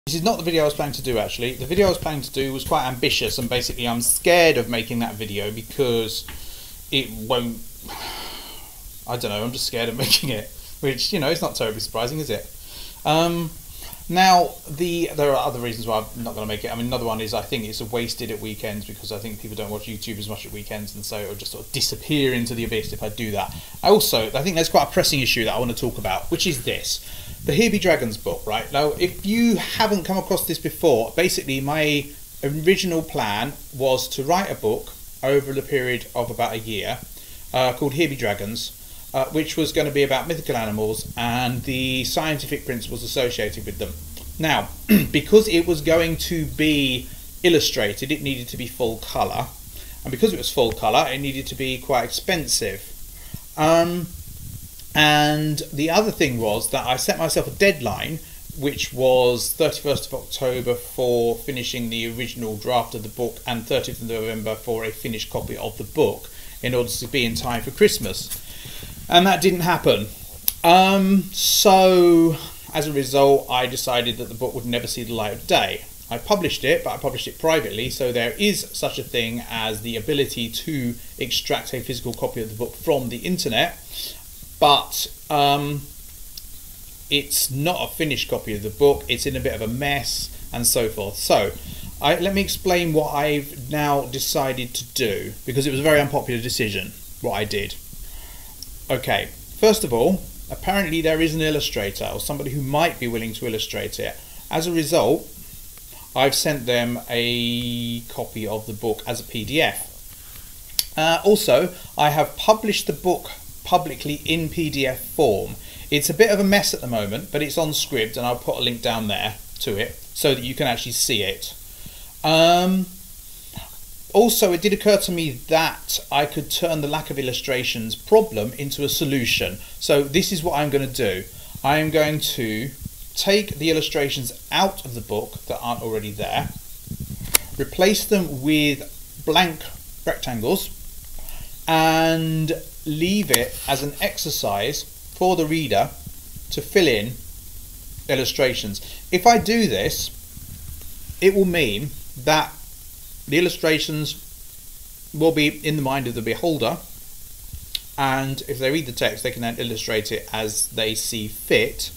This is not the video I was planning to do actually. The video I was planning to do was quite ambitious, and basically I'm scared of making that video because it won't, I don't know, I'm just scared of making it, which, you know, it's not terribly surprising, is it? Now, there are other reasons why I'm not going to make it. I mean, another one is I think it's wasted at weekends because I think people don't watch YouTube as much at weekends, and so it'll just sort of disappear into the abyss if I do that. I think there's quite a pressing issue that I want to talk about, which is this. The Here Be Dragons book, right? Now, if you haven't come across this before, basically my original plan was to write a book over the period of about a year called Here Be Dragons, which was going to be about mythical animals and the scientific principles associated with them. Now, because it was going to be illustrated, it needed to be full colour, and because it was full colour, it needed to be quite expensive. And the other thing was that I set myself a deadline, which was 31st of October for finishing the original draft of the book and 30th of November for a finished copy of the book in order to be in time for Christmas. And that didn't happen. So as a result, I decided that the book would never see the light of day. I published it, but I published it privately, so there is such a thing as the ability to extract a physical copy of the book from the internet, but it's not a finished copy of the book. It's in a bit of a mess and so forth. So let me explain what I've now decided to do, because it was a very unpopular decision what I did. Okay, first of all, apparently there is an illustrator or somebody who might be willing to illustrate it. As a result, I've sent them a copy of the book as a PDF. Also, I have published the book publicly in PDF form. It's a bit of a mess at the moment, but it's on Scribd, and I'll put a link down there to it so that you can actually see it. Also, it did occur to me that I could turn the lack of illustrations problem into a solution. So this is what I'm going to do. I am going to take the illustrations out of the book that aren't already there, replace them with blank rectangles, and leave it as an exercise for the reader to fill in illustrations. If I do this, it will mean that the illustrations will be in the mind of the beholder, and if they read the text, they can then illustrate it as they see fit.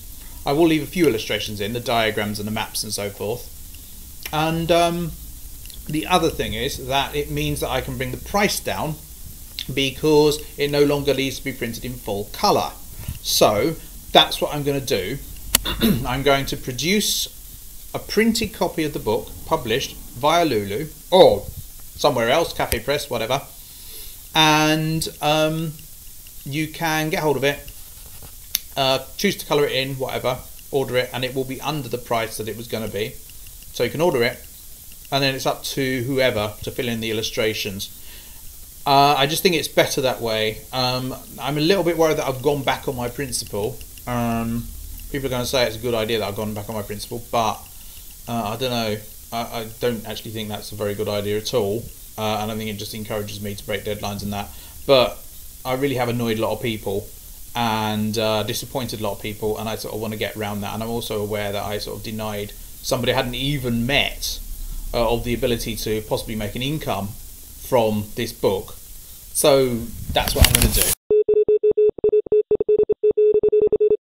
I will leave a few illustrations in, the diagrams and the maps and so forth. And the other thing is that it means that I can bring the price down because it no longer needs to be printed in full colour. So that's what I'm going to do. I'm going to produce a printed copy of the book published via Lulu or somewhere else, Cafe Press, whatever, and you can get hold of it, choose to colour it in, whatever, order it, and it will be under the price that it was going to be. So you can order it, and then it's up to whoever to fill in the illustrations. I just think it's better that way. I'm a little bit worried that I've gone back on my principle. People are going to say it's a good idea that I've gone back on my principle, but I don't know. I don't actually think that's a very good idea at all, and I think it just encourages me to break deadlines and that. But I really have annoyed a lot of people and disappointed a lot of people, and I sort of want to get around that. And I'm also aware that I sort of denied somebody I hadn't even met of the ability to possibly make an income from this book. So that's what I'm going to do.